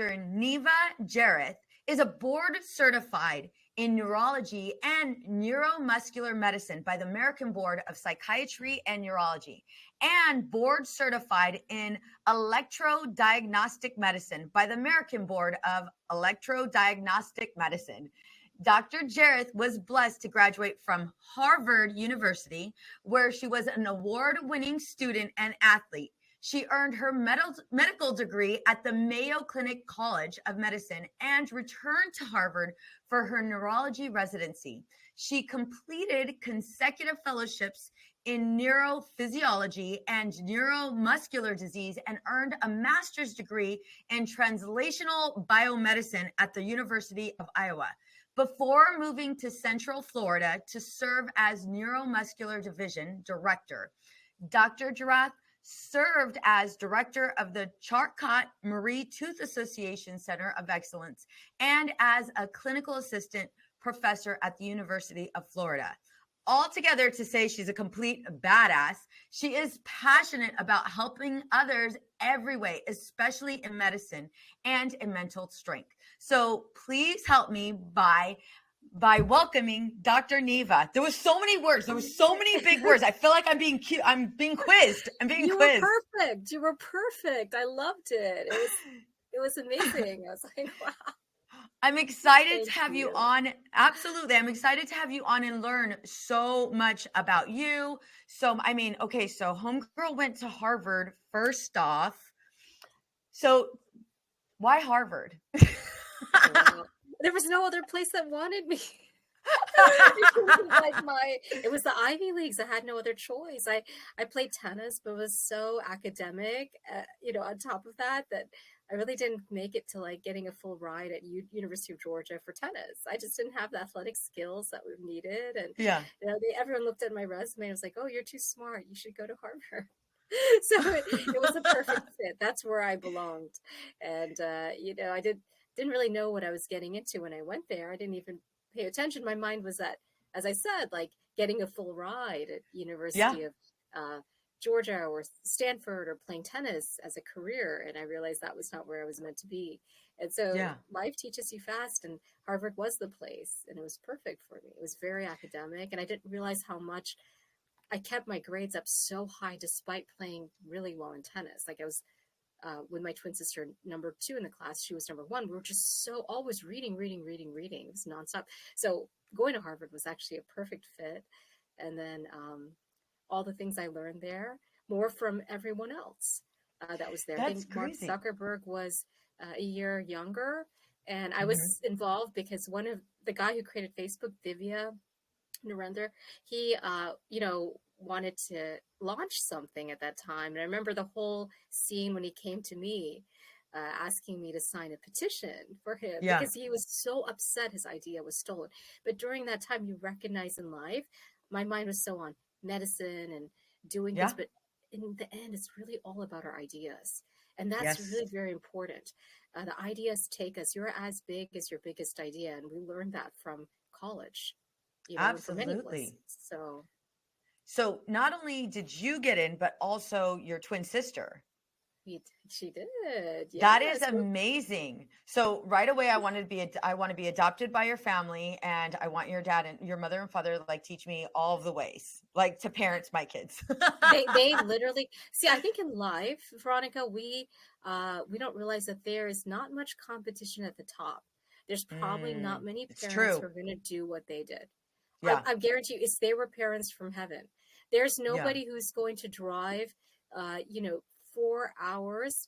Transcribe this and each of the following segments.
Dr. Nivedita Jerath is a board certified in neurology and neuromuscular medicine by the American Board of Psychiatry and Neurology, and board certified in electrodiagnostic medicine by the American Board of Electrodiagnostic Medicine. Dr. Jerath was blessed to graduate from Harvard University, where she was an award-winning student and athlete. She earned her medical degree at the Mayo Clinic College of Medicine and returned to Harvard for her neurology residency. She completed consecutive fellowships in neurophysiology and neuromuscular disease and earned a master's degree in translational biomedicine at the University of Iowa. Before moving to Central Florida to serve as neuromuscular division director, Dr. Jerath served as director of the Charcot-Marie Tooth Association Center of Excellence and as a clinical assistant professor at the University of Florida. Altogether, to say she's a complete badass, she is passionate about helping others every way, especially in medicine and in mental strength. So please help me by welcoming Dr. Neva. There was so many words. There was so many big words. I feel like I'm being quizzed. You were perfect. You were perfect. I loved it. It was amazing. I was like, wow. I'm excited to have you on. Absolutely. I'm excited to have you on and learn so much about you. So, I mean, okay, so homegirl went to Harvard first off. So why Harvard? There was no other place that wanted me. It was the Ivy Leagues. I had no other choice. I played tennis, but was so academic, on top of that I really didn't make it to like getting a full ride at University of Georgia for tennis. I just didn't have the athletic skills that we needed. And everyone looked at my resume and was like, oh, you're too smart. You should go to Harvard. So it was a perfect fit. That's where I belonged. And, I didn't really know what I was getting into when I went there. I didn't even pay attention. My mind was at, as I said, like getting a full ride at University of Georgia or Stanford or playing tennis as a career. And I realized that was not where I was meant to be. And so life teaches you fast, and Harvard was the place, and it was perfect for me. It was very academic, and I didn't realize how much I kept my grades up so high despite playing really well in tennis. Like I was with my twin sister, number 2 in the class. She was number 1. We were just so always reading. It was nonstop. So going to Harvard was actually a perfect fit. And then all the things I learned there, more from everyone else that was there. That's I think crazy. Mark Zuckerberg was a year younger. And I was involved because one of the guy who created Facebook, Divya Narendra, he, wanted to launch something at that time. And I remember the whole scene when he came to me asking me to sign a petition for him because he was so upset his idea was stolen. But during that time, you recognize in life, my mind was so on medicine and doing things. But in the end, it's really all about our ideas. And that's really very important. The ideas take us. You're as big as your biggest idea. And we learned that from college. Absolutely. So not only did you get in, but also your twin sister. She did. Yes. That is amazing. So right away, I want to be adopted by your family, and I want your dad and your mother and father like teach me all of the ways, like to parent my kids. they literally see. I think in life, Veronica, we don't realize that there is not much competition at the top. There's probably not many parents who are going to do what they did. Yeah. I guarantee you, they were parents from heaven. There's nobody who's going to drive, 4 hours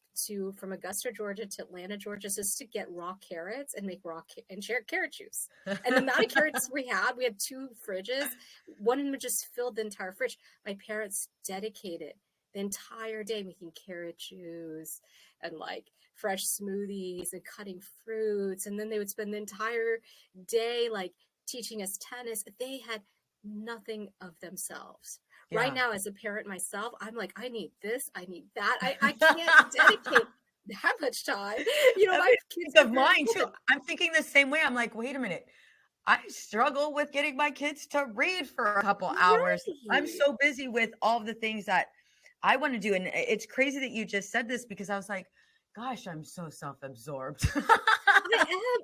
from Augusta, Georgia to Atlanta, Georgia, just to get raw carrots and make carrot juice. And the amount of carrots we had 2 fridges. One of them just filled the entire fridge. My parents dedicated the entire day making carrot juice and like fresh smoothies and cutting fruits. And then they would spend the entire day like teaching us tennis. They had nothing of themselves. Yeah. Right now, as a parent myself, I'm like, I need this, I need that. I can't dedicate that much time. My kids of mine too. I'm thinking the same way. I'm like, wait a minute. I struggle with getting my kids to read for a couple hours. I'm so busy with all the things that I want to do. And it's crazy that you just said this because I was like, Gosh, I'm so self-absorbed.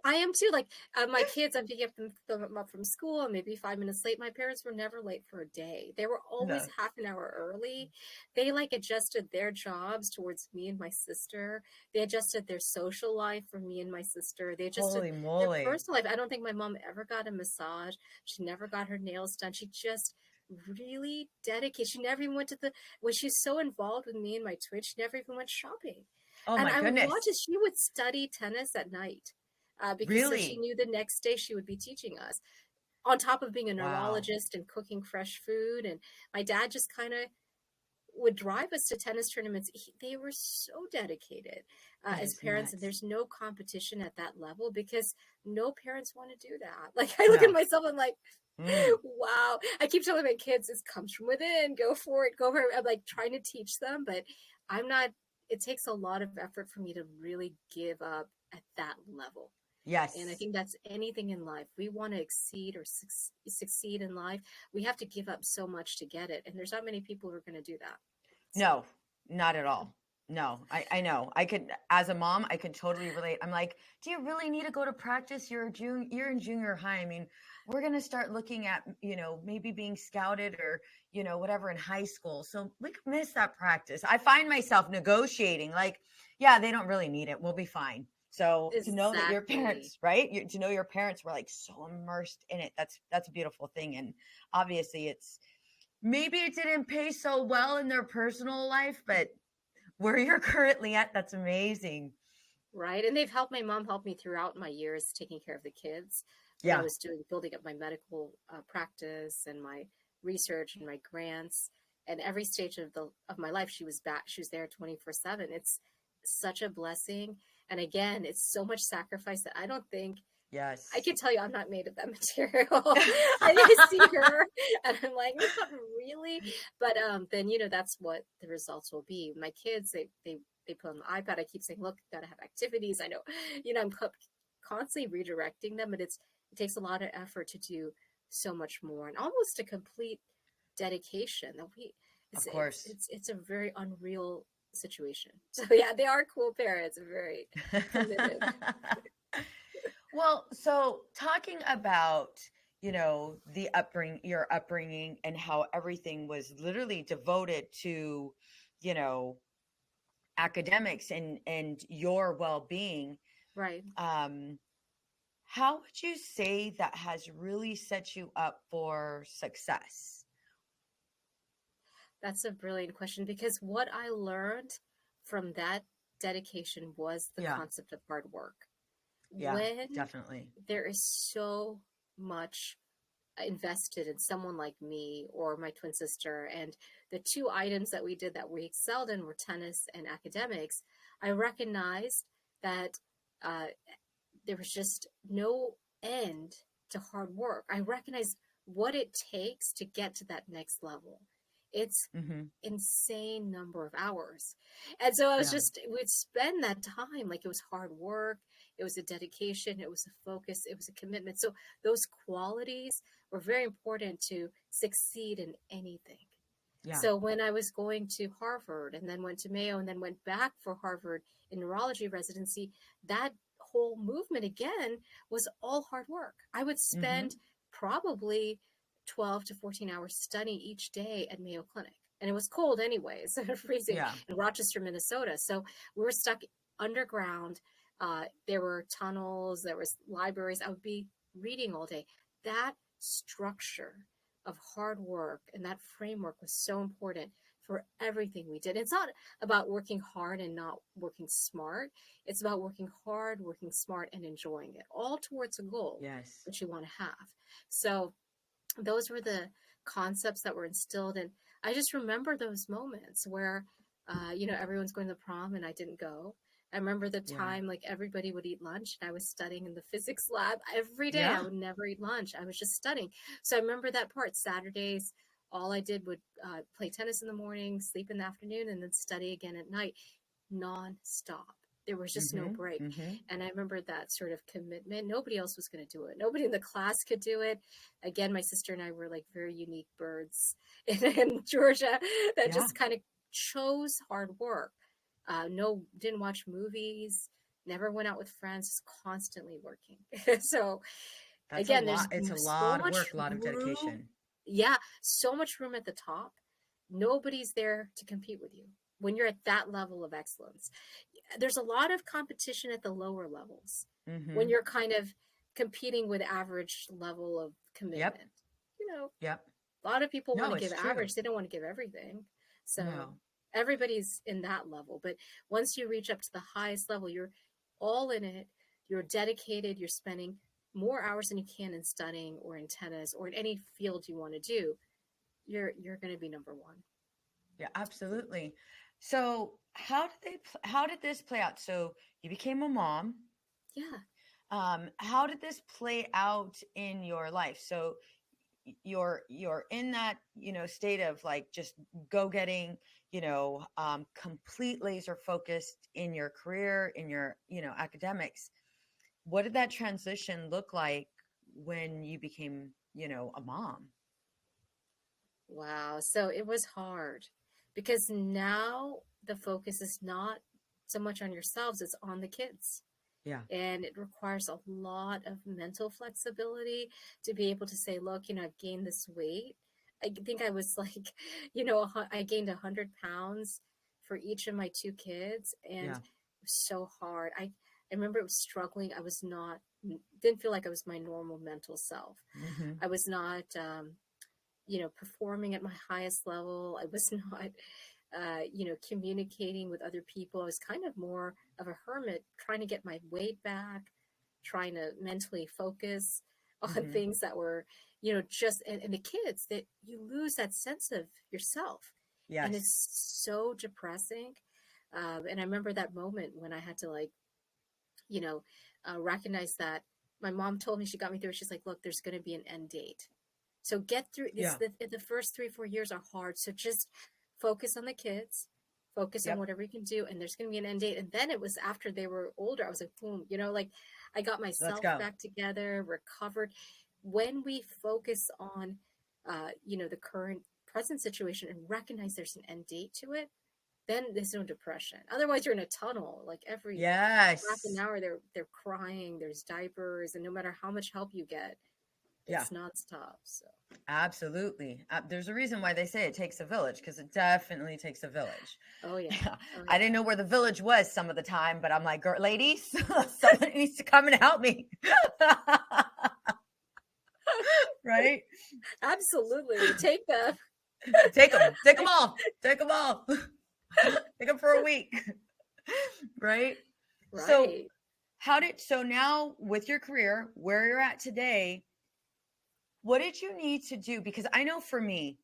I am too. Like my kids, I'm picking them up from school, and maybe 5 minutes late. My parents were never late for a day. They were always No. half an hour early. They like adjusted their jobs towards me and my sister. They adjusted their social life for me and my sister. They adjusted Holy their moly. personal life. I don't think my mom ever got a massage. She never got her nails done. She just really dedicated. She never even went to the when she's so involved with me and my twins, she never even went shopping. Oh And my I would watch goodness. as she would study tennis at night because so she Really? knew the next day she would be teaching us. On top of being a Wow. neurologist and cooking fresh food, and my dad just kind of would drive us to tennis tournaments. They were so dedicated That as is parents, and nuts. there's no competition at that level because no parents want to do that. Like I look at No. myself, I'm like, Mm. wow. I keep telling my kids, it comes from within. Go for it. Go for it. I'm like trying to teach them, but I'm not. It takes a lot of effort for me to really give up at that level. And I Yes. think that's anything in life. We want to exceed or succeed in life. We have to give up so much to get it. And there's not many people who are going to do that. So, No, not at all. No, I know. I could, as a mom, I could totally relate. I'm like, do you really need to go to practice? You're in junior high. I mean, we're going to start looking at, maybe being scouted or, whatever in high school. So we could miss that practice. I find myself negotiating like, yeah, they don't really need it. We'll be fine. So to know that your exactly. parents, right? To know your parents were like so immersed in it. That's a beautiful thing. And obviously maybe it didn't pay so well in their personal life, but where you're currently at, that's amazing. Right. And they've helped my mom help me throughout my years taking care of the kids when I Yeah. was building up my medical practice and my research and my grants. And every stage of my life, she was back. She was there 24/7. It's such a blessing. And again, it's so much sacrifice that I don't think I Yes. can tell you I'm not made of that material. I see her and I'm like, not really. But then that's what the results will be. My kids, they put on the iPad. I keep saying, look, gotta have activities. I know, I'm constantly redirecting them, but it takes a lot of effort to do so much more and almost a complete dedication that we Of course. it's a very unreal situation. So yeah, they are cool parents, very committed. Well, so talking about, your upbringing and how everything was literally devoted to, you know, academics and your well-being, Right. um, how would you say that has really set you up for success? That's a brilliant question because what I learned from that dedication was the Yeah, concept of hard work. yeah, When definitely. there is so much invested in someone like me or my twin sister, and the two items that we did that we excelled in were tennis and academics, I recognized that uh, there was just no end to hard work. I recognized what it takes to get to that next level. It's Hmm. insane number of hours. And so I was Yeah. just would spend that time like it was hard work, it was a dedication, it was a focus, it was a commitment. So those qualities were very important to succeed in anything. Yeah. So when I was going to Harvard and then went to Mayo and then went back for Harvard in neurology residency, that whole movement again was all hard work. I would spend Hmm. probably 12 to 14 hours studying each day at Mayo Clinic. And it was cold anyways, freezing Yeah. in Rochester, Minnesota. So we were stuck underground. There were tunnels, there was libraries. I would be reading all day. That structure of hard work and that framework was so important for everything we did. It's not about working hard and not working smart. It's about working hard, working smart, and enjoying it, all towards a goal Yes. that you want to have. So those were the concepts that were instilled. And I just remember those moments where, everyone's going to prom and I didn't go. I remember the Yeah. time like everybody would eat lunch and I was studying in the physics lab every day. I Yeah. would never eat lunch. I was just studying. So I remember that part. Saturdays, all I did would play tennis in the morning, sleep in the afternoon, and then study again at night, nonstop. There was just no Hmm. break. Hmm. And I remember that sort of commitment. Nobody else was going to do it. Nobody in the class could do it. Again, my sister and I were like very unique birds in Georgia that Yeah. just kind of chose hard work. No, didn't watch movies, never went out with friends, just constantly working. So That's a again, lot. there's It's a so lot of much work, a lot of room. dedication. Yeah, so much room at the top. Nobody's there to compete with you when you're at that level of excellence. There's a lot of competition at the lower levels when Mm-hmm. you're kind of competing with average level of Yep. commitment. You know, Yep. a lot of people want No, to give it's true. average, they don't want to give everything. So No. everybody's in that level. But once you reach up to the highest level, you're all in it, you're dedicated, you're spending more hours than you can in studying or in tennis or in any field you want to do. You're going to be number one. Yeah, absolutely. So, how did this play out? So, you became a mom. Yeah. How did this play out in your life? So, you're in that, state of like just go getting, complete laser focused in your career, in your, academics. What did that transition look like when you became, a mom? Wow. So it was hard because now the focus is not so much on yourselves, it's on the kids. Yeah. And it requires a lot of mental flexibility to be able to say, look, I've gained this weight. I think I was like, I gained 100 pounds for each of my two kids. And Yeah. it was so hard. I remember it was struggling. I was not, didn't feel like I was my normal mental self. Hmm. I was not, performing at my highest level. I was not, communicating with other people. I was kind of more of a hermit, trying to get my weight back, trying to mentally focus on Hmm. things that were, just, and the kids that you lose that sense of yourself. And Yes. it's so depressing. And I remember that moment when I had to you know, recognize that my mom told me, she got me through it. She's like, look, there's going to be an end date. So get through this. Yeah. The first 3 4 years are hard. So just focus on the kids, focus on Yep. whatever you can do. And there's going to be an end date. And then it was after they were older, I was like, boom, like I got Let's myself go. back together, recovered. When we focus on, the current present situation and recognize there's an end date to it, then there's no depression. Otherwise, you're in a tunnel. Like every half an Yes. hour, they're crying. There's diapers, and no matter how much help you get, Yeah. it's nonstop. So Absolutely. There's a reason why they say it takes a village, because it definitely takes a village. oh yeah. Yeah. Oh I yeah. didn't know where the village was some of the time, but I'm like, ladies, someone needs to come and help me. Right? Absolutely. Take the Take them all, take them all, take them for a week. Right? So, right. so now with your career, where you're at today, what did you need to do? Because I know for me,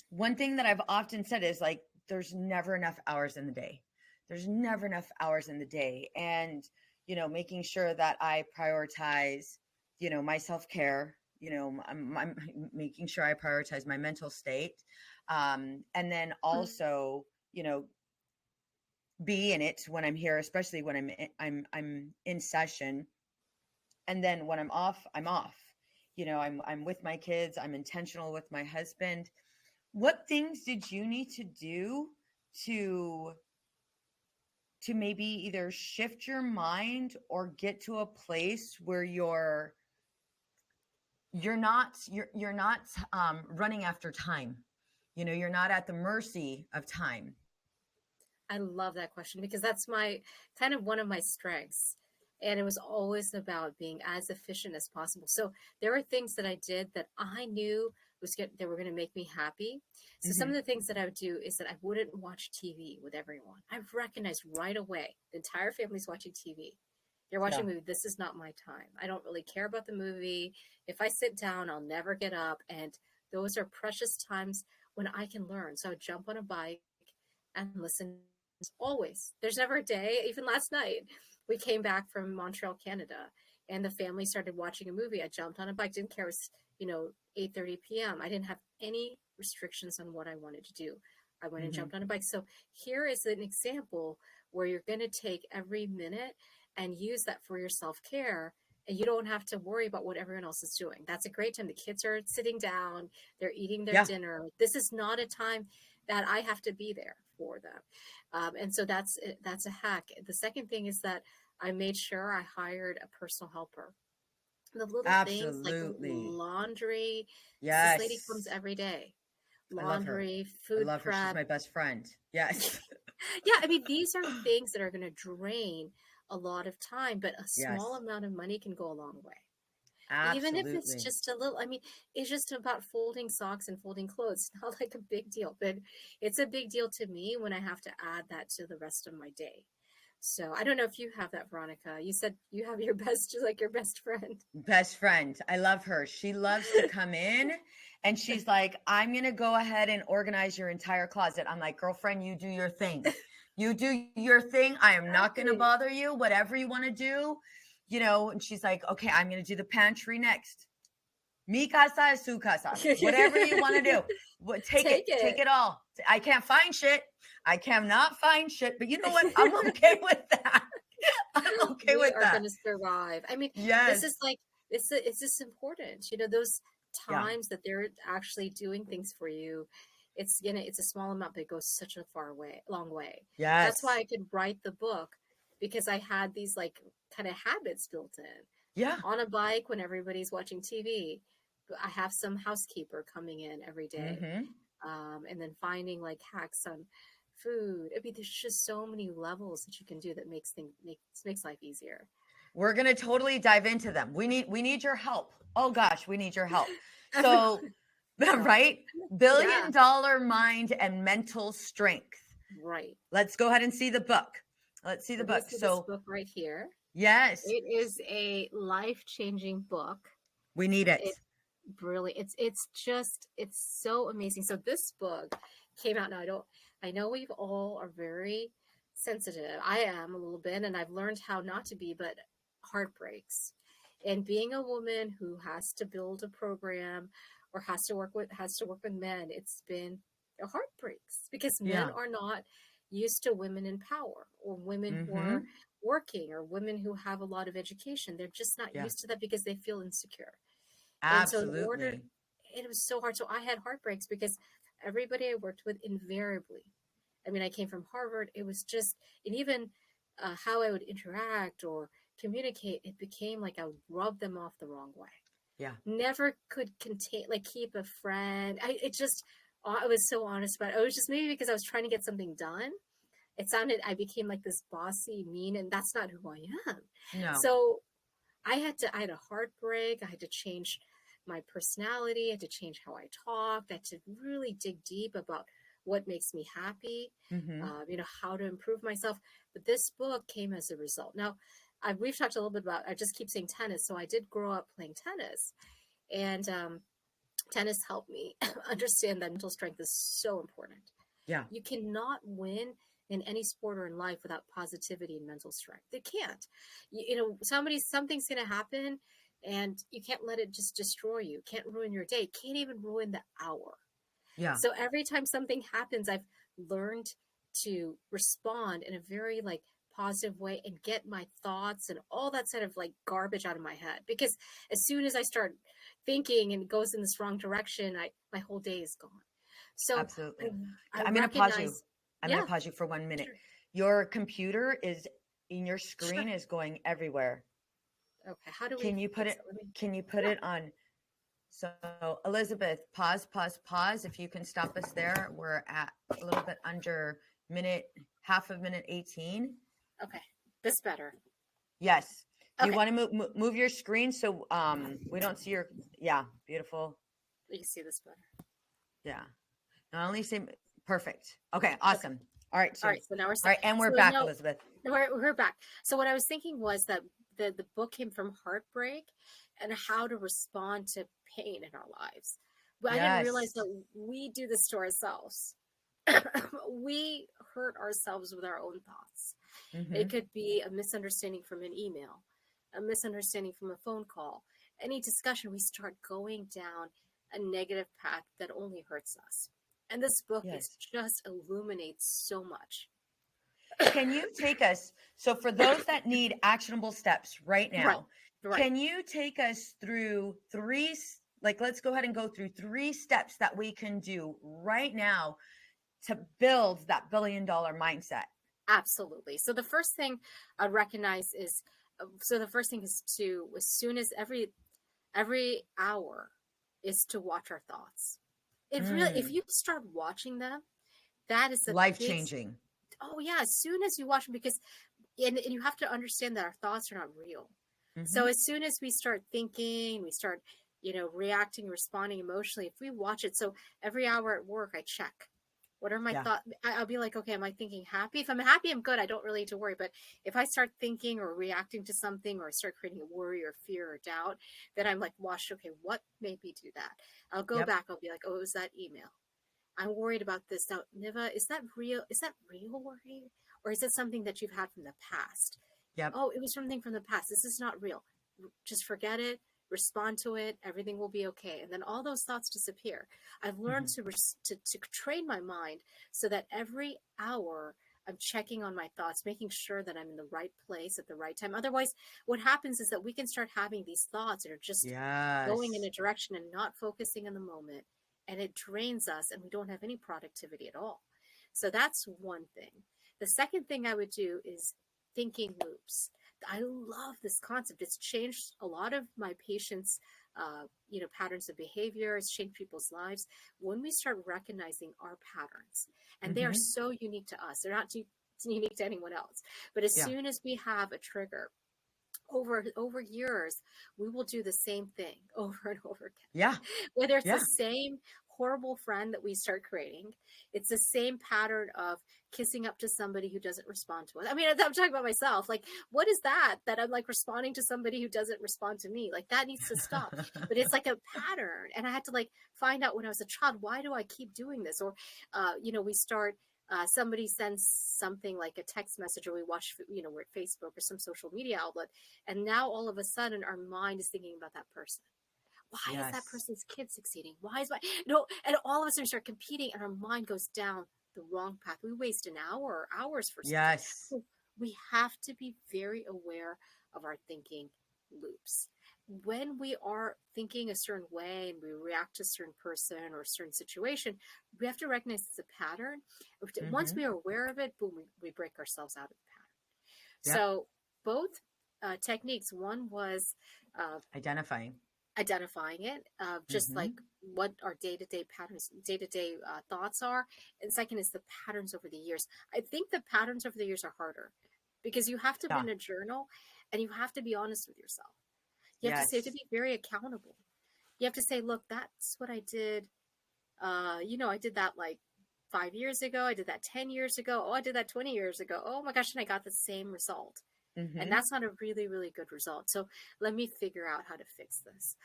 one thing that I've often said is like, there's never enough hours in the day. There's never enough hours in the day. And, making sure that I prioritize, my self care, I'm making sure I prioritize my mental state. And then also, be in it when I'm here, especially when I'm in session. And then when I'm off, I'm off. I'm with my kids. I'm intentional with my husband. What things did you need to do to maybe either shift your mind or get to a place where you're not running after time? You're not at the mercy of time. I love that question because that's my kind of one of my strengths. And it was always about being as efficient as possible. So there were things that I did that I knew they were going to make me happy. So some of Hmm. the things that I would do is that I wouldn't watch TV with everyone. I've recognized right away the entire family's watching TV. They're watching Yeah. a movie. This is not my time. I don't really care about the movie. If I sit down, I'll never get up. And those are precious times when I can learn. So I would jump on a bike and listen always. There's never a day, even last night, we came back from Montreal, Canada, and the family started watching a movie. I jumped on a bike, didn't care. It was, 8:30 p.m. I didn't have any restrictions on what I wanted to do. I went and Hmm. jumped on a bike. So here is an example where you're going to take every minute and use that for your self-care, and you don't have to worry about what everyone else is doing. That's a great time. The kids are sitting down, they're eating their Yeah. dinner. This is not a time that I have to be there. for them. And so that's a hack. The second thing is that I made sure I hired a personal helper. The little things like Absolutely. laundry. This lady comes Yes. every day. I love her. Laundry, I food love her. She's prep. my best friend. Yes. Yeah, I mean, these are things that are going to drain a lot of time, but a small Yes. amount of money can go a long way. Even if it's Absolutely. just a little, I mean, it's just about folding socks and folding clothes. It's not like a big deal, but it's a big deal to me when I have to add that to the rest of my day. So I don't know if you have that, Veronica. You said you have your best, like your best friend. Best friend. I love her. She loves to come in and she's like, I'm going to go ahead and organize your entire closet. I'm like, girlfriend, you do your thing. You do your thing. I am not going to Exactly. bother you. Whatever you want to do, you know. And she's like, okay, I'm going to do the pantry next. Mi casa es su casa. Whatever you want to do. Take Take take it. it all. I can't find shit. I cannot find shit. But you know what? I'm okay with that. I'm okay We with are going that. to survive. I mean, this is Yes. like, it's just important. You know, those Yeah. times that they're actually doing things for you, it's a small amount, but it goes such a long way. That's why Yes. I could write the book, because I had these like kind of habits built in. Yeah. On a bike when everybody's watching TV, but I have some housekeeper coming in every day, Mm-hmm. and then finding like hacks on food. I mean, there's just so many levels that you can do that makes life easier. We're gonna totally dive into them. We need your help. Oh gosh, we need your help. So, Everybody, so right? yeah, $1 billion mind and mental strength. right. Let's go ahead and see the book. Let's see the So we book. see this So, book right here. yes, It is a life-changing book. we need it. It's brilliant. It's so amazing. So this book came out now. I know we've all are very sensitive. I am a little bit, and I've learned how not to be, but heartbreaks. And being a woman who has to build a program or has to work with men, it's been heartbreaks, because men Yeah. are not used to women in power, or women who are Mm-hmm. working, or women who have a lot of education. They're just not Yeah. used to that because they feel insecure. And so in order, Absolutely. it was so hard. So I had heartbreaks because everybody I worked with invariably, I mean, I came from Harvard. It was just, and even how I would interact or communicate, it became like I would rub them off the wrong way. Yeah. Never could contain, like keep a friend. I was so honest about it. It was just maybe because I was trying to get something done. I became like this bossy, mean, and that's not who I am. No. So I had a heartbreak. I had to change my personality. I had to change how I talked. I had to really dig deep about what makes me happy, Mm-hmm. how to improve myself. But this book came as a result. Now, we've talked a little bit about, I just keep saying tennis. So I did grow up playing tennis, and tennis helped me understand that mental strength is so important. Yeah. You cannot win in any sport or in life without positivity and mental strength. They can't. Something's going to happen, and you can't let it just destroy you. Can't ruin your day. Can't even ruin the hour. Yeah. So every time something happens, I've learned to respond in a very like positive way and get my thoughts and all that sort of like garbage out of my head. Because as soon as I start thinking and it goes in this wrong direction, my whole day is gone. So I, Absolutely. I I'm going to pause you. recognize, I'm going yeah, to pause you for 1 minute. sure, Your computer is in your sure. screen is going everywhere. Okay, how do we Can you put fix it? it? Let me, Can you put yeah, it on? So Elizabeth, pause, pause, pause. If you can stop us there, we're at a little bit under half of minute 18. okay, this better. Yes. Do you Okay, want to move your screen so we don't see your? Yeah, beautiful. you can see this better. Yeah. Not only say perfect. Okay, Okay, awesome. All right, all so right, so now we're all set. right, and we're So back, now Elizabeth. we're back. So what I was thinking was that the book came from heartbreak and how to respond to pain in our lives. But I didn't realize Yes. that we do this to ourselves. We hurt ourselves with our own thoughts. Mm-hmm. It could be a misunderstanding from an email, a misunderstanding from a phone call, any discussion. We start going down a negative path that only hurts us. And this book is Yes. just illuminates so much. Can you take us? So for those that need actionable steps right Right, now, right. can you take us through let's go ahead and go through 3 steps that we can do right now to build that $1 billion mindset? Absolutely. So the first thing I recognize is, so the first thing is to, as soon as every hour, is to watch our thoughts. It really, if Mm, you start watching them, that is a life big, changing. oh yeah, as soon as you watch them, because, and you have to understand that our thoughts are not real. So Hmm. as soon as we start thinking, we start, reacting, responding emotionally, if we watch it. So every hour at work, I check. What are my Yeah. thoughts? I'll be like, okay, am I thinking happy? If I'm happy, I'm good. I don't really need to worry. But if I start thinking or reacting to something, or I start creating a worry or fear or doubt, then I'm like, watch, okay, what made me do that? I'll go Yep. back. I'll be like, oh, it was that email. I'm worried about this. Now, Niva, is that real? Is that real worry? Or is it something that you've had from the past? Yep. Oh, it was something from the past. This is not real. Just forget it, respond to it. Everything will be okay. And then all those thoughts disappear. I've learned Hmm. to train my mind so that every hour I'm checking on my thoughts, making sure that I'm in the right place at the right time. Otherwise, what happens is that we can start having these thoughts that are just going in Yes. a direction and not focusing in the moment. And it drains us, and we don't have any productivity at all. So that's one thing. The second thing I would do is thinking loops. I love this concept. It's changed a lot of my patients' patterns of behavior. It's changed people's lives when we start recognizing our patterns, and they are Hmm. so unique to us. They're not unique to anyone else. But as Yeah. soon as we have a trigger, over years, we will do the same thing over and over Yeah. again. Whether it's the Yeah. same horrible friend that we start creating, it's the same pattern of kissing up to somebody who doesn't respond to us. I mean, I'm talking about myself. Like, what is that I'm like responding to somebody who doesn't respond to me? Like, that needs to stop. But it's like a pattern, and I had to like find out when I was a child, why do I keep doing this? Or we start, somebody sends something like a text message, or we watch, we're at Facebook or some social media outlet, and now all of a sudden our mind is thinking about that person. Why is that Yes. person's kid succeeding? Why is my, and all of a sudden we start competing, and our mind goes down the wrong path. We waste an hour or hours for something. Yes. So we have to be very aware of our thinking loops. When we are thinking a certain way and we react to a certain person or a certain situation, we have to recognize it's a pattern. Once Hmm. we are aware of it, boom, we break ourselves out of the pattern. Yep. So both techniques. One was uh, Identifying. identifying it, just like Hmm. what our day-to-day patterns, day-to-day thoughts are. And second is the patterns over the years. I think the patterns over the years are harder because you have to put Yeah. in a journal, and you have to be honest with yourself. You have to Yes. be very accountable. You have to say, look, that's what I did. I did that like 5 years ago. I did that 10 years ago. Oh, I did that 20 years ago. Oh my gosh. And I got the same result. And Hmm. that's not a really, really good result. So let me figure out how to fix this.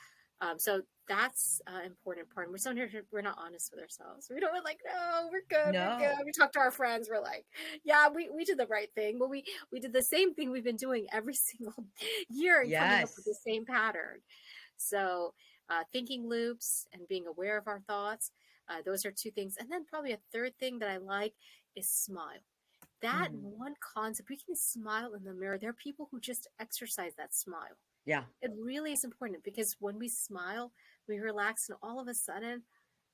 So that's an important part. And we're not honest with ourselves. We don't, we're like, no, we're good. We're good. No. We talk to our friends. We're like, yeah, we did the right thing. But we did the same thing we've been doing every single year and coming up with the Yes. same pattern. So thinking loops and being aware of our thoughts, those are two things. And then probably a third thing that I like is smile. That Mm. one concept, we can smile in the mirror. There are people who just exercise that smile. Yeah. It really is important because when we smile, we relax, and all of a sudden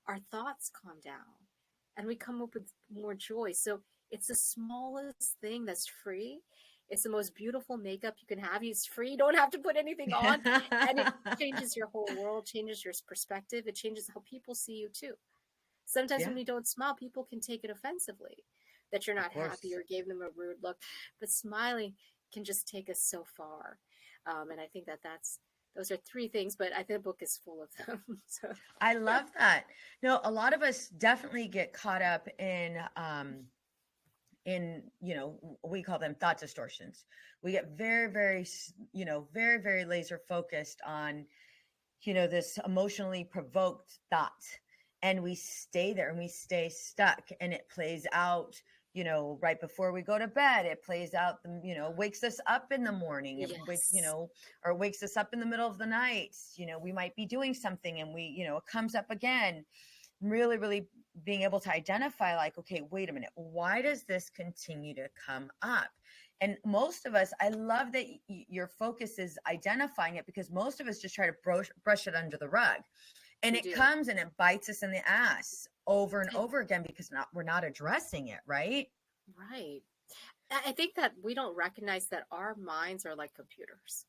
our thoughts calm down and we come up with more joy. So it's the smallest thing that's free. It's the most beautiful makeup you can have. It's free. You don't have to put anything on. And it changes your whole world, changes your perspective. It changes how people see you too. Sometimes Yeah. when you don't smile, people can take it offensively that you're Of not happy course. or gave them a rude look. But smiling can just take us so far. And I think those are three things, but I think the book is full of them. So I love that. No, a lot of us definitely get caught up in we call them thought distortions. We get very, very very, very laser focused on this emotionally provoked thought, and we stay there and we stay stuck, and it plays out right before we go to bed. It plays out, wakes us up in the morning. It wakes yes, or wakes us up in the middle of the night. We might be doing something, and it comes up again. Really, really being able to identify, like, okay, wait a minute, why does this continue to come up? And most of us, I love that your focus is identifying it, because most of us just try to brush it under the rug, and we it do. comes and it bites us in the ass over and over again because we're not addressing it, right? Right. I think that we don't recognize that our minds are like computers.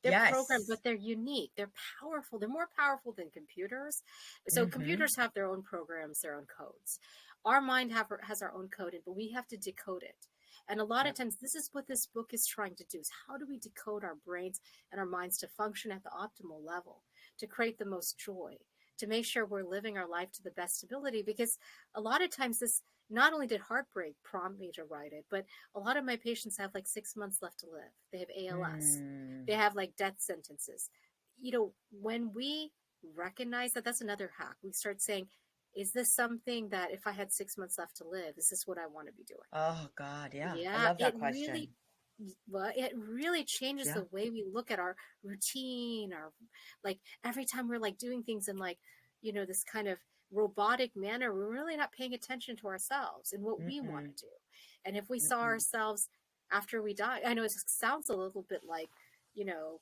They're programmed, Yes. but they're unique. They're powerful. They're more powerful than computers. So Mm-hmm. computers have their own programs, their own codes. Our mind has our own code, but we have to decode it. And a lot of Yep. times, this is what this book is trying to do: is how do we decode our brains and our minds to function at the optimal level, to create the most joy, to make sure we're living our life to the best ability? Because a lot of times, this not only did heartbreak prompt me to write it, but a lot of my patients have like 6 months left to live. They have ALS. Mm. They have like death sentences. When we recognize that, that's another hack. We start saying, is this something that if I had 6 months left to live, is this what I want to be doing? Oh God, yeah. I Yeah, love that question. it really changes Yeah. the way we look at our routine, our like every time we're like doing things in like, this kind of robotic manner, we're really not paying attention to ourselves and what we want Mm-mm. to do. And if we saw Mm-mm. ourselves after we die, I know it sounds a little bit like, you know,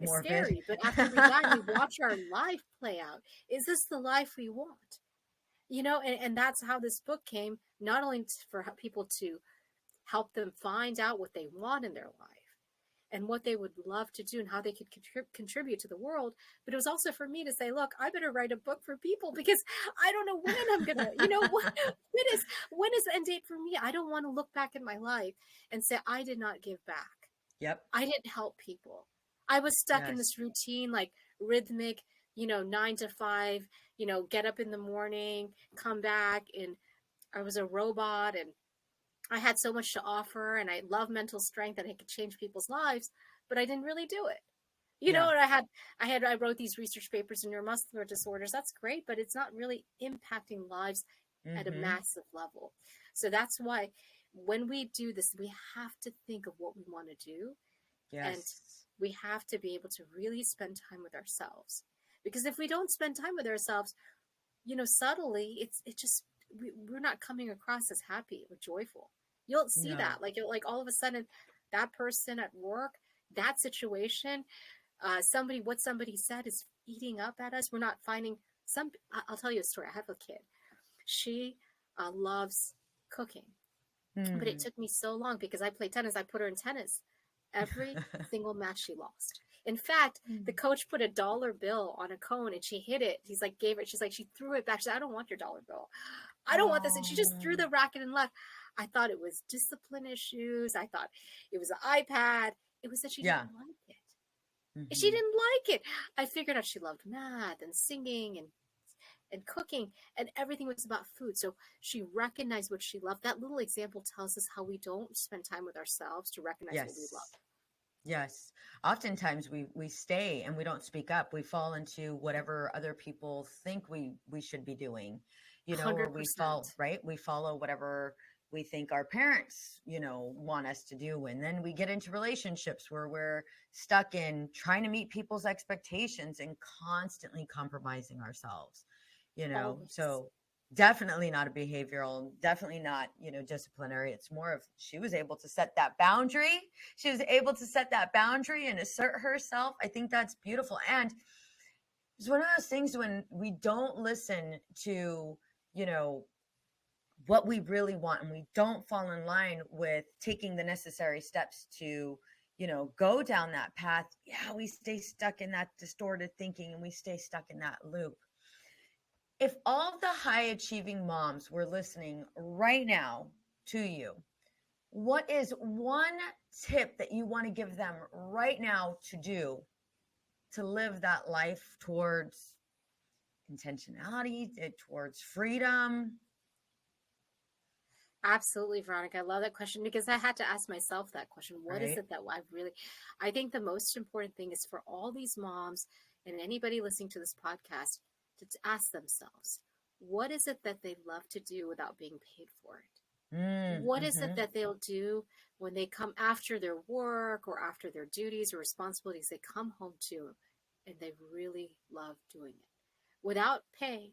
Morbid. scary, but after we die, we watch our life play out. Is this the life we want? And that's how this book came, not only for people to help them find out what they want in their life and what they would love to do and how they could contribute to the world. But it was also for me to say, look, I better write a book for people because I don't know when I'm gonna, when is the end date for me? I don't want to look back at my life and say I did not give back. Yep. I didn't help people. I was stuck in Yes. this routine, like rhythmic, 9 to 5, get up in the morning, come back, and I was a robot, and I had so much to offer, and I love mental strength and I could change people's lives, but I didn't really do it. Yeah. And I wrote these research papers in neuromuscular disorders. That's great, but it's not really impacting lives at a Mm-hmm. massive level. So that's why when we do this, we have to think of what we want to do, and Yes. we have to be able to really spend time with ourselves. Because if we don't spend time with ourselves, subtly, it just we're not coming across as happy or joyful. You'll see No. that, like all of a sudden, that person at work, that situation, what somebody said is eating up at us. We're not finding some. I'll tell you a story. I have a kid. She loves cooking, but it Hmm. took me so long because I play tennis. I put her in tennis. Every single match she lost. In fact, the coach put a dollar bill on a cone and she hit it. He's like, gave it. She's like, she threw it back. She said, I don't want your dollar bill. I don't want this. And she just threw Oh. the racket and left. I thought it was discipline issues. I thought it was an iPad. It was that she didn't Yeah. like it. She Mm-hmm. didn't like it. I figured out she loved math and singing and cooking, and everything was about food. So she recognized what she loved. That little example tells us how we don't spend time with ourselves to recognize what we love. Yes. Yes. Oftentimes we stay and we don't speak up. We fall into whatever other people think we should be doing, or we fall, 100%. right? We follow whatever we think our parents, want us to do. And then we get into relationships where we're stuck in trying to meet people's expectations and constantly compromising ourselves, Always. So definitely not a behavioral, definitely not, disciplinary. It's more of she was able to set that boundary. She was able to set that boundary and assert herself. I think that's beautiful. And it's one of those things when we don't listen to, you know, what we really want and we don't fall in line with taking the necessary steps to, go down that path. Yeah, we stay stuck in that distorted thinking and we stay stuck in that loop. If all of the high achieving moms were listening right now to you, what is one tip that you want to give them right now to do to live that life towards intentionality, towards freedom? Absolutely, Veronica. I love that question because I had to ask myself that question. What is Right? it that I think the most important thing is for all these moms and anybody listening to this podcast to ask themselves, what is it that they love to do without being paid for it? What is it Mm-hmm. that they'll do when they come after their work or after their duties or responsibilities they come home to and they really love doing it without pay,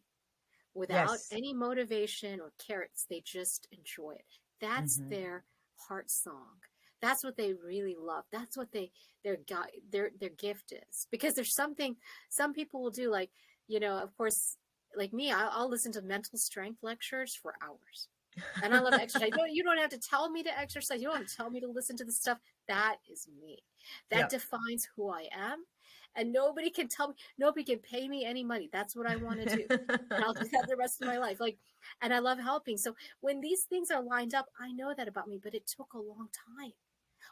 without Yes. any motivation or carrots? They just enjoy it. That's Mm-hmm. their heart song. That's what they really love. That's what their gift is. Because there's something some people will do, like, of course, like me, I'll listen to mental strength lectures for hours. And I love exercise. You don't have to tell me to exercise. You don't have to tell me to listen to the stuff. That is me. That Yep. defines who I am. And nobody can tell me, nobody can pay me any money. That's what I want to do. And I'll do that the rest of my life. Like, and I love helping. So when these things are lined up, I know that about me, but it took a long time.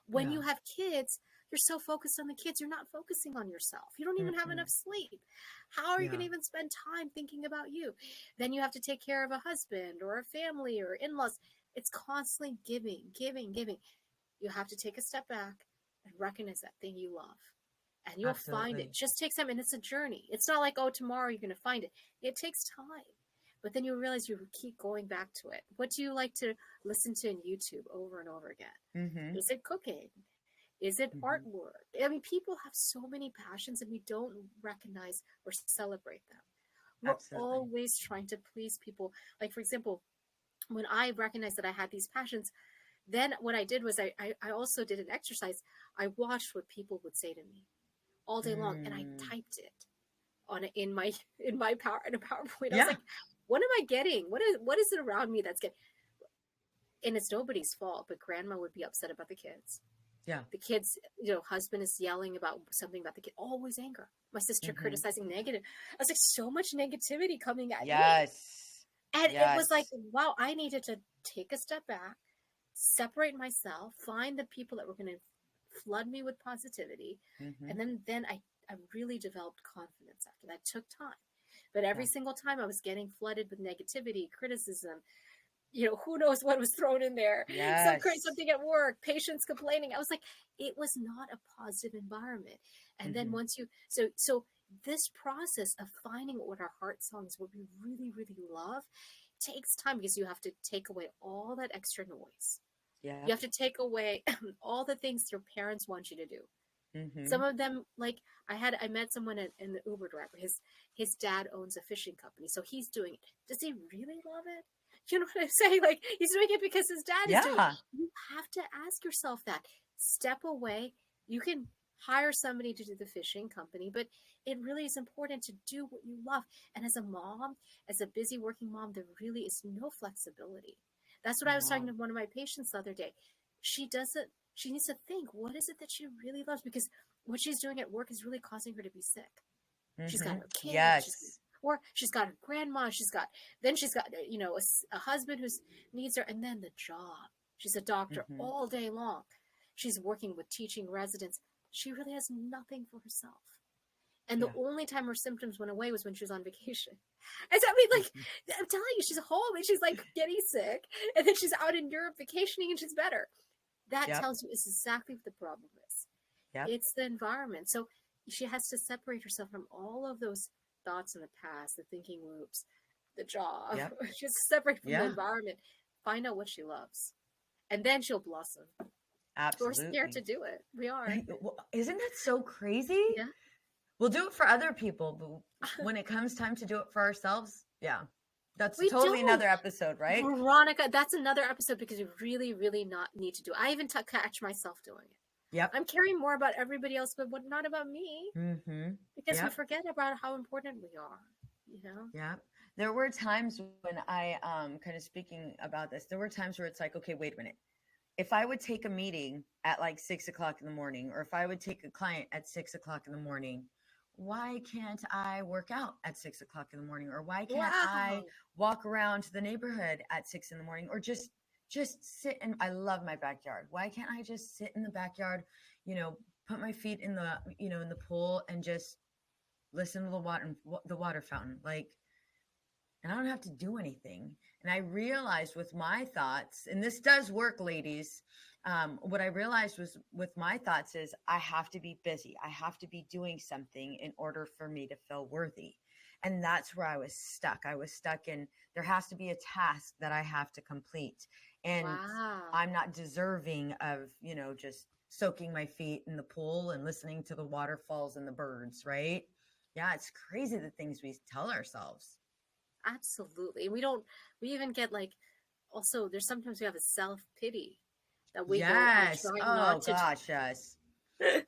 When Yeah. you have kids, you're so focused on the kids, you're not focusing on yourself. You don't even have Mm-mm. enough sleep. How are you going Yeah. to even spend time thinking about you? Then you have to take care of a husband or a family or in laws. It's constantly giving, giving, giving. You have to take a step back and recognize that thing you love. And you'll find it. Absolutely. Just takes time. And it's a journey. It's not like, oh, tomorrow you're going to find it. It takes time. But then you realize you keep going back to it. What do you like to listen to in YouTube over and over again? Mm-hmm. Is it cooking? Is it Mm-hmm. artwork? I mean, people have so many passions and we don't recognize or celebrate them. We're Absolutely. always trying to please people. Like, for example, when I recognized that I had these passions, then what I did was I also did an exercise. I watched what people would say to me all day long and I Mm. typed it on in my power in a PowerPoint. I was Yeah. like, what am I getting? What is it around me that's getting? And it's nobody's fault, but grandma would be upset about the kids. Yeah. The kids, husband is yelling about something about the kid, always anger. My sister Mm-hmm. criticizing negative. I was like, so much negativity coming at me. Yes. And it was like, Yes. wow, I needed to take a step back, separate myself, find the people that were going to flood me with positivity. Mm-hmm. And then I really developed confidence after that. It took time. But every Yeah. single time I was getting flooded with negativity, criticism, who knows what was thrown in there, Yes. something at work, patients complaining. I was like, it was not a positive environment. And then Mm-hmm. once so this process of finding what our heart songs, what we really, really love, takes time because you have to take away all that extra noise. You Yep. have to take away all the things your parents want you to do. Mm-hmm. Some of them, like I met someone in the Uber driver. His dad owns a fishing company, so he's doing it. Does he really love it? You know what I'm saying? Like, he's doing it because his dad is doing it. Yeah. You have to ask yourself that. Step away. You can hire somebody to do the fishing company, but it really is important to do what you love. And as a mom, as a busy working mom, there really is no flexibility. That's what I was talking Wow. to one of my patients the other day. She doesn't. She needs to think, what is it that she really loves? Because what she's doing at work is really causing her to be sick. She's got Mm-hmm. her kids, Yes. or she's got her grandma, she's got a husband who needs her, and then the job. She's a doctor Mm-hmm. all day long. She's working with teaching residents. She really has nothing for herself. And the Yeah. only time her symptoms went away was when she was on vacation. And so, I mean, like, Mm-hmm. I'm telling you, she's home and she's like getting sick, and then she's out in Europe vacationing and she's better. That Yep. tells you is exactly what the problem is. Yep. It's the environment. So she has to separate herself from all of those thoughts in the past, the thinking loops, the job. Yep. Just separate from the Yeah. environment. Find out what she loves. And then she'll blossom. We're scared to Absolutely. do it. We are. Well, isn't that so crazy? Yeah. We'll do it for other people, but when it comes time to do it for ourselves, yeah, that's We totally don't. another episode, right? Veronica, that's another episode because you really, really not need to do it. I even catch myself doing it. Yep. I'm caring more about everybody else, but not about me. Mm-hmm. Because we Yep. forget about how important we are. Yep. There were times when I kind of speaking about this, there were times where it's like, okay, wait a minute. If I would take a meeting at like 6 o'clock in the morning, or if I would take a client at 6 o'clock in the morning, why can't I work out at 6 o'clock in the morning? Or why can't I Wow. walk around to the neighborhood at 6 in the morning? Or just sit in, I love my backyard. Why can't I just sit in the backyard, put my feet in the pool and just listen to the water fountain? Like, and I don't have to do anything. And I realized with my thoughts, and this does work, ladies. What I realized was with my thoughts is I have to be busy. I have to be doing something in order for me to feel worthy. And that's where I was stuck. I was stuck in there has to be a task that I have to complete. And Wow. I'm not deserving of, just soaking my feet in the pool and listening to the waterfalls and the birds, right? Yeah, it's crazy the things we tell ourselves. Absolutely. We even get like, also, there's sometimes we have a self pity that we Yes. try Oh not to, gosh, yes.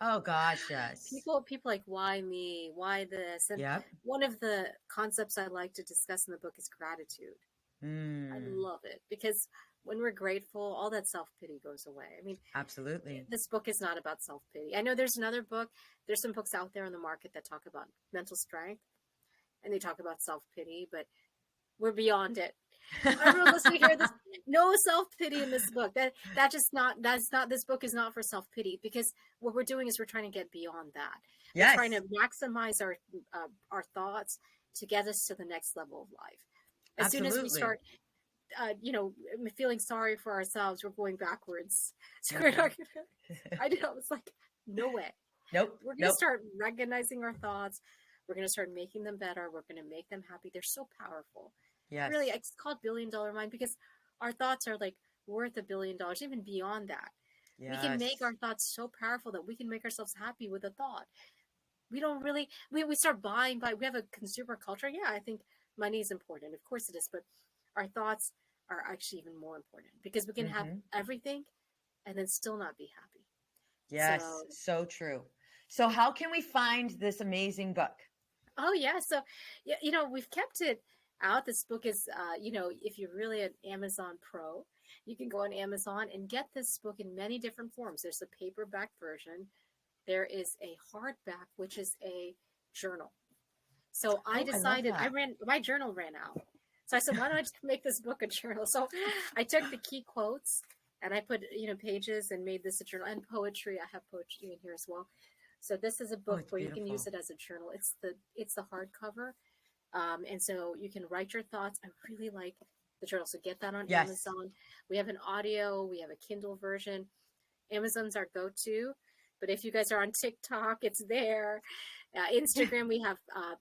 Oh gosh, yes. People like, why me? Why this? And Yep. one of the concepts I like to discuss in the book is gratitude. I Mm, love it because when we're grateful, all that self pity goes away. I mean, absolutely. this book is not about self pity. I know there's another book, there's some books out there on the market that talk about mental strength and they talk about self pity, but we're beyond it. Everyone listening here, this no self pity in this book. That's not this book is not for self pity because what we're doing is we're trying to get beyond that. We're trying Yes, to maximize our thoughts to get us to the next level of life. As soon as we absolutely. start feeling sorry for ourselves, we're going backwards. So we're Hmm. not gonna. I know it's like no way. Nope, We're gonna nope. start recognizing our thoughts. We're gonna start making them better. We're gonna make them happy. They're so powerful. Really, Yes, it's called $1 billion mind because our thoughts are like worth $1 billion, even beyond that. We can make yes. our thoughts so powerful that we can make ourselves happy with a thought. We don't really we start buying by we have a consumer culture. Yeah, I think money is important. Of course it is, but our thoughts are actually even more important because we can have Hmm. everything and then still not be happy. Yes, So, so true. So how can we find this amazing book? oh yeah, so yeah, we've kept it out. This book is, if you're really an Amazon pro, you can go on Amazon and get this book in many different forms. There's a paperback version. There is a hardback, which is a journal. So I Oh, I love decided that. my journal ran out. So I said, why don't I just make this book a journal? So I took the key quotes and I put, pages and made this a journal and poetry. I have poetry in here as well. So this is a Oh, book it's where you can use beautiful. it as a journal. It's the hardcover, and so you can write your thoughts. I really like the journal, so get that on Yes. Amazon. We have an audio, we have a Kindle version. Amazon's our go-to, but if you guys are on TikTok, it's there. Instagram, we have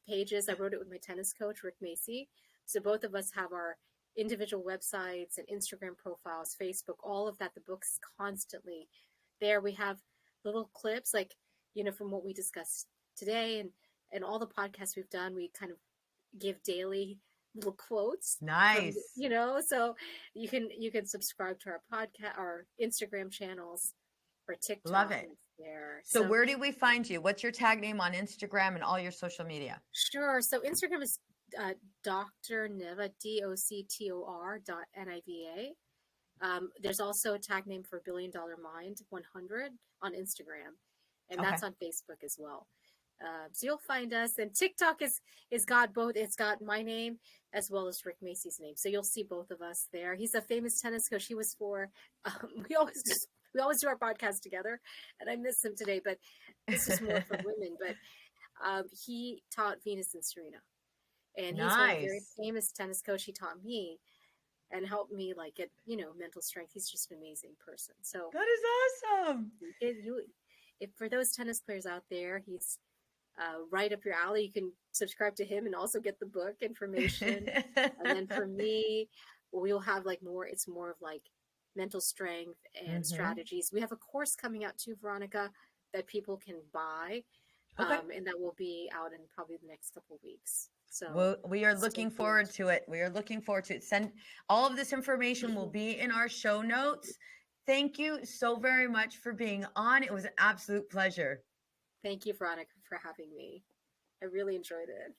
pages. I wrote it with my tennis coach, Rick Macy. So both of us have our individual websites and Instagram profiles, Facebook, all of that. The book's constantly there. We have little clips, like, from what we discussed today and all the podcasts we've done, we kind of give daily little quotes from, Nice. so you can subscribe to our podcast, our Instagram channels or Love TikTok, it. and it's there. So So where do we find you? What's your tag name on Instagram and all your social media? sure. So Instagram is Dr. Niva, DOCTOR.NIVA. There's also a tag name for $1 billion Mind 100 on Instagram, and Okay. that's on Facebook as well. So you'll find us, and TikTok is got both. It's got my name as well as Rick Macy's name, so you'll see both of us there. He's a famous tennis coach. He was for we always do our podcast together, and I miss him today. But this is more for women. But he taught Venus and Serena, and he's one very Nice. famous tennis coach. He taught me and helped me like get mental strength. He's just an amazing person. So That is awesome. if for those tennis players out there, he's right up your alley. You can subscribe to him and also get the book information. And then for me, we'll have like more. It's more of like mental strength and Hmm. strategies. We have a course coming out too, Veronica, that people can buy, Okay. and that will be out in probably the next couple of weeks. So Well, we are stay looking tuned. forward to it. We are looking forward to it. Send all of this information will be in our show notes. Thank you so very much for being on. It was an absolute pleasure. Thank you, Veronica, for having me. I really enjoyed it.